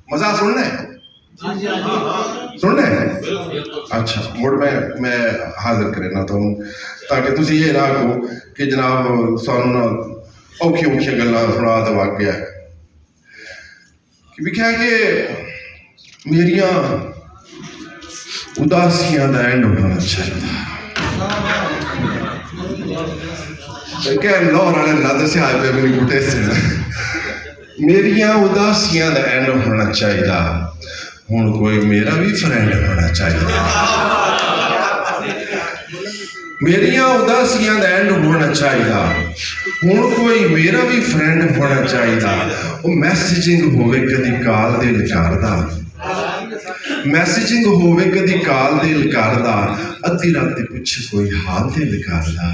मजा सुनना है? सुनना है? अच्छा, मुड़ मैं हाजिर करना तुम ताकि तुम ये ना आखो कि जनाब सानू औखी औखियां गल्लां सुना तो वग गया कि क्या कि मेरिया उदासियां का एंड होना चाहिए। क्या लाहौर वाले ना दस्या पे मेरी बूटे से मेरिया उदासियां का एंड होना चाहिए। हुण कोई मेरा भी फ्रेंड होना चाहिए। मेरिया उदासियां का एंड होना चाहिए। हुण कोई मेरा भी फ्रेंड होना चाहिए। वो मैसेजिंग होवे कदी काल दिल करदा, मैसेजिंग होवे कदी काल दिल करदा, अद्धी राती पुछे कोई हाल दिल करदा।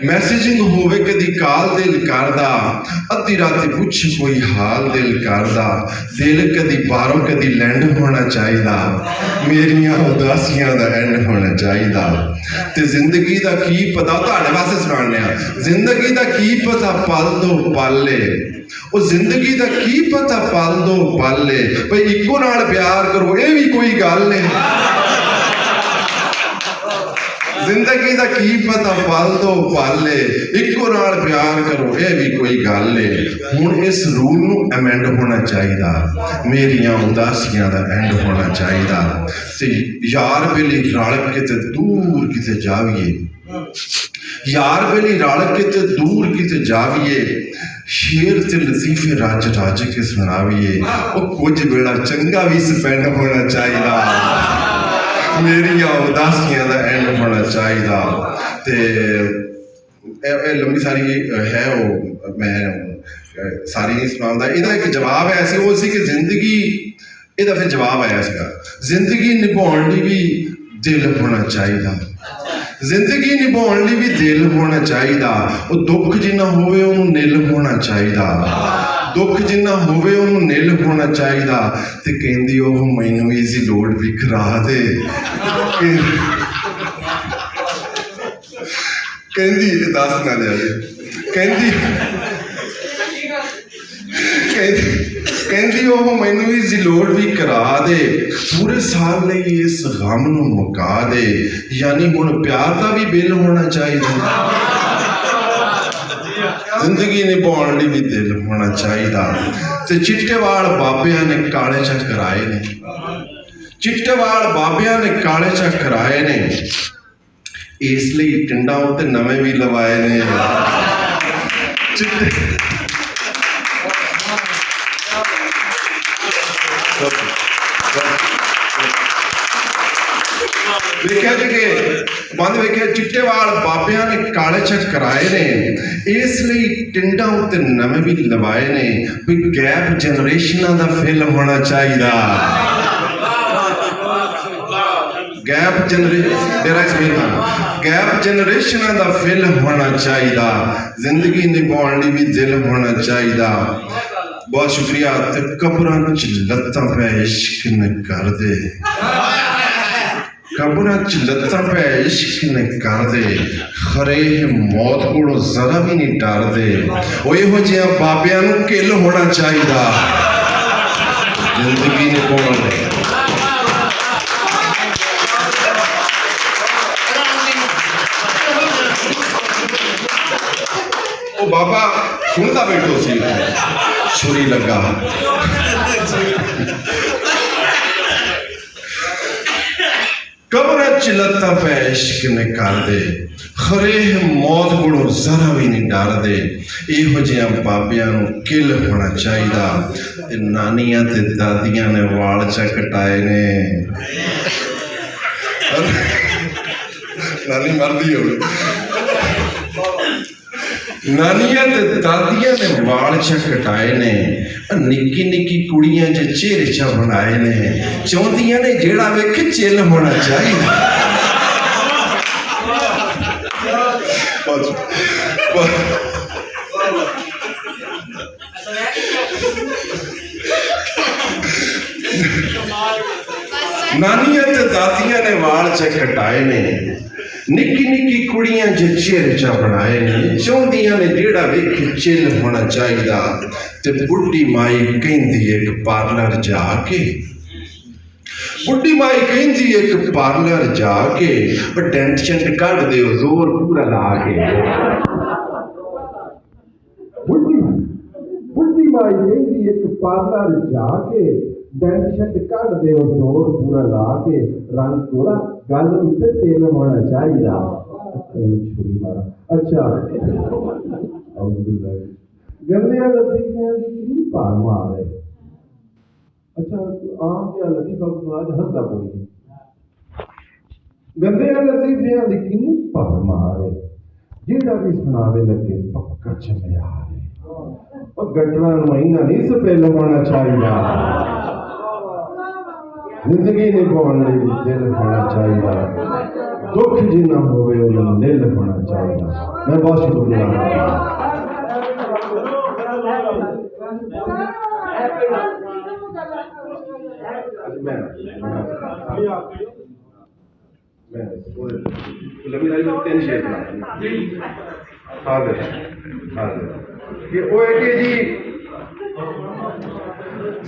मैसेजिंग होवे कदी काल दिल करदा, अद्धी राती पुछे कोई हाल दिल करदा। दिल कदी बारों कदी लैंड होना चाहिए। मेरिया उदासियां दा एंड होना चाहिए। ते जिंदगी दा की पता तुहाडे वास्ते सुनाने जिंदगी दा की पता पल दो पाले। वो जिंदगी दा की पता पल दो पाले। भाई इको नाल प्यार करो ये भी कोई गल नहीं। जिंदगी दा की पता पल दो पाले, इको नाल प्यार करो ये भी कोई गल है। हुण इस रूल नू अमेंड होना चाहिए। मेरिया उदासियां दा एंड होना चाहिए। ते यार बेली रल के ते दूर किते जाविए, यार बेली रल के ते दूर किते जाविए। शेर ते लतीफे राज राज के सुनाविए। वो कुछ बेड़ा चंगा भी स्पेंड होना चाहिए। मेरिया उदासियां का एंड होना चाहिए। ते लंबी सारी है वो मैं सारी नहीं सुनाऊंगा। इहदा एक जवाब है ऐसे वो सी कि जिंदगी इहदा फिर जवाब आया सीगा जिंदगी निभाउण लई भी दिल होना चाहिए। जिंदगी निभाउण लई भी दिल होना चाहिए। वो दुख जिन्ना होवे उहनूं निल होना चाहिए। दुख जिन्ना होवे उहनूं निल होना चाहिए। ते कहंदी ओह मैनूं ईजी लोड भी करा दे। कहंदी दस ना लिया कहंदी कहंदी ओह मैनूं ईजी लोड भी करा दे। पूरे साल लई इस गम नूं मुका दे। यानी हुण प्यार का भी बिल होना चाहिए। जिंदगी निभाउण लई भी दिल होना चाहिए। ते चिट्टे वाल बाबियां ने काले चा कराए ने, चिट्टे वाल बाबियां ने काले चा कराए ने। इसलिए टिंडा उत्ते नवे भी लवाए ने। देखा जी के बंद वेख्या चिट्टे वाल बाबियां ने काले च कराए ने। इसलिए टिंडा उत्ते नवे भी लवाए ने। भी गैप जनरेशनां दा फिल्म होना चाहिए। गैप जनरेशन का फिल्म होना चाहिए। जिंदगी निभाउण लई भी दिल होना चाहिए। बहुत शुक्रिया। कबरां च लत्तां पै इश्क न कर दे, कबरां च लत्तां पै इश्क न कर दे। खरे मौत कोलों जरा भी नहीं डर दे। इहो जिहा बाबियां नूं किल होना चाहिए। जिंदगी निभाउण लई बाबा सुनता बैठो सी छुरी लगा। कब्र च लत्तां पै इश्क ने कर दे। खरे मौत कोलों जरा भी नहीं डर दे। इहो जिहा बाबियां नूं किल होना चाहिए। नानियां ते दादियां ने वाल च कटाए ने। नानी मरदी हो नानिया ते दादिया ने वाल च कटाए ने। निक्की निक्की कुड़ियां जे चेहरे च बनाए ने। चाहदियां ने जेड़ा वेख चिल होना चाहिए। नानिया ते दादिया ने वाल च कटाए ने। निक्की निक्की कुड़ियां जो चिर चा बनाए ने चाहदियां ने जेड़ा वेख चिल होना चाहिए ते बुढ़ी माई कहती एक पार्लर जाके बुढ़ी माई कहती एक पार्लर जाके डेंट शेंट कढ़ दे जोर पूरा ला के बुढ़ी माई कहती एक पार्लर जाके डेंट शेंट कढ़ दे जोर पूरा ला के रंग पूरा गल उत्ते तेल होना चाहिए छुरी मारा अच्छा गंदिया लतीफियां की भार मार है अच्छा आम क्या लतीफा आज हंसदा कोई नहीं गंदिया लतीफियां की किन्नी भार मार है जेड़ा भी सुनावे लगे पक्का चमियार है और गटरा महीना नहीं सफेल होना चाहिए जिंदगी निभाने दिल होना चाहिए दुख जिन्ना होवे उन्हें दिल होना चाहिए मैं बहुत शुक्रिया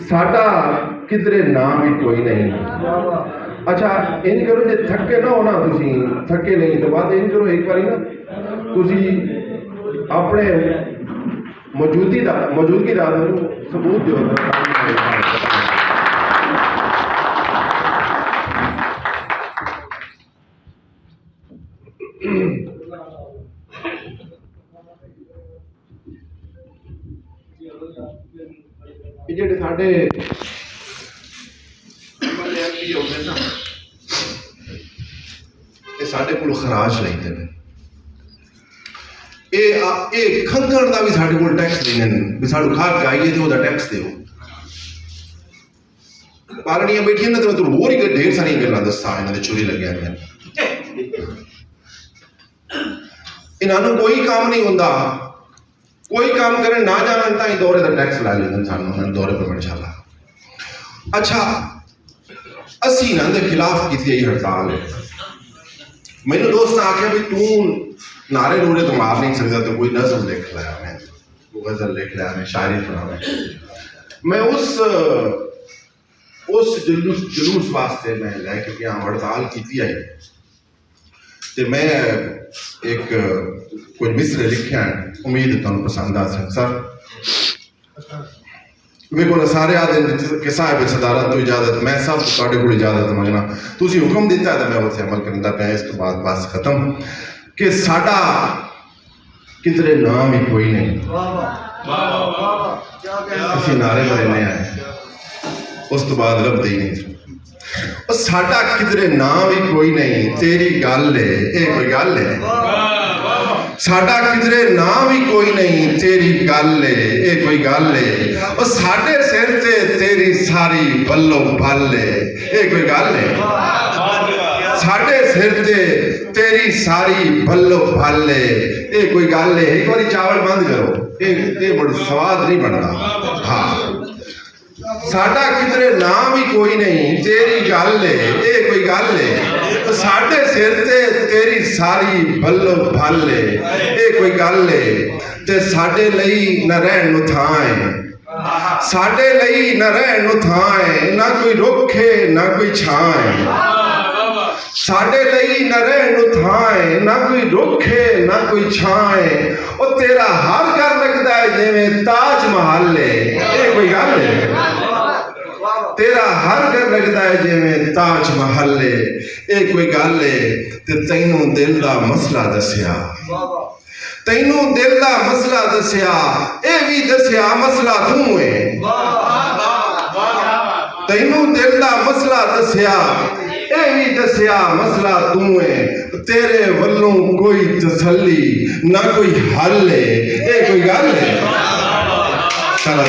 साडा किधरे नाम ही कोई नहीं अच्छा इन करो जे थके ना हो ना तुसी थके नहीं तो बात इन करो एक बारी ना तुसी अपने मौजूदगी दा सबूत दो ਜਿਹੜੇ ਸਾਡੇ ਐਮਪੀ ਹੁੰਦੇ ਨਾ ਇਹ ਸਾਡੇ ਕੋਲ ਖਰਾਜ ਲੈਂਦੇ ਨੇ ਇਹ ਖੰਗਣ ਦਾ ਵੀ ਸਾਡੇ ਕੋਲ ਟੈਕਸ ਲੈਂਦੇ ਨੇ ਵੀ ਸਾਨੂੰ ਖਾਦ ਗਾਈਏ ਤੇ ਉਹਦਾ ਟੈਕਸ ਦਿਓ ਪਾਲਣੀਆਂ ਬੈਠੀਆਂ ਨੇ ਤੇ ਮੈਂ ਤੁਹਾਨੂੰ ਹੋਰ ਹੀ ਢੇਰ ਸਾਰੀਆਂ ਗੱਲਾਂ ਦੱਸਾਂ ਇਹਨਾਂ ਦੇ ਚੋਰੀ ਲੱਗਿਆ ਨੇ ਇਹਨਾਂ ਨੂੰ ਕੋਈ ਕੰਮ ਨਹੀਂ ਹੁੰਦਾ कोई काम करे ना जानन ताई दौरे का टैक्स ला लेते सानू दौरे पर इंशाल्लाह अच्छा असी ना दे खिलाफ की थी हड़ताल मैंने दोस्त आख्या भी तू नारे नूरे तो मार नहीं सकता तो कोई नज़म लिख लाया मैं वो गजल लिख लाया मैं शायरी सुना मैं उस जुलूस वास्ते मैं लैके गया हड़ताल की थी आई ते मैं एक कुछ मिसरे लिखे उम्मीद तुम पसंद आ सर मेरे को सारे आदि कि साहिब सदारत तो इजाजत मैं सब तुहाडे कोल इजाजत मंगना तुसीं हुक्म दिता तो मैं उस अमल करता पाया इस तो बाद बस खत्म कि साडा किधरे नाम ही कोई नहीं असीं नारे मारने आए उस तो बाद लभदे ही नहीं साडा किधरे नाम ही कोई नहीं तेरी गल है ये कोई गल है साडा किधरे नाम ही कोई नहीं तेरी गल है ये कोई गल है और साडे सिर ते तेरी सारी बल्लो बल है ये कोई गल है साडे सिर ते तेरी सारी बल्लो बल है ये कोई गल है एक बार चावल बंद करो ये बड़ा स्वाद नहीं बनता हाँ साडा किधरे नाम ही कोई नहीं तेरी गल है ये कोई गल है साडे सिर ते तेरी सारी बल्लो भल है ये कोई गल है ते साडे लई न रहन नु थां है साडे लई न रहन नु थां है ना कोई रुख है ना कोई छां है साडे लई न रहन नु थां है ना कोई रुख है ना कोई छां है और तेरा हर घर लगता है जिवें ताज महल है ये कोई गल है तेरा हर घर लगता है जिवें ताज महल है ये कोई गल है ते तैनू दिल दा मसला दसिया तैनू दिल दा मसला दसिया ये भी दसिया मसला तू है तैनू दिल दा मसला दसिया ये भी दसिया मसला तू है तेरे वल्लों कोई तसल्ली ना कोई हल है ये कोई गल है चलो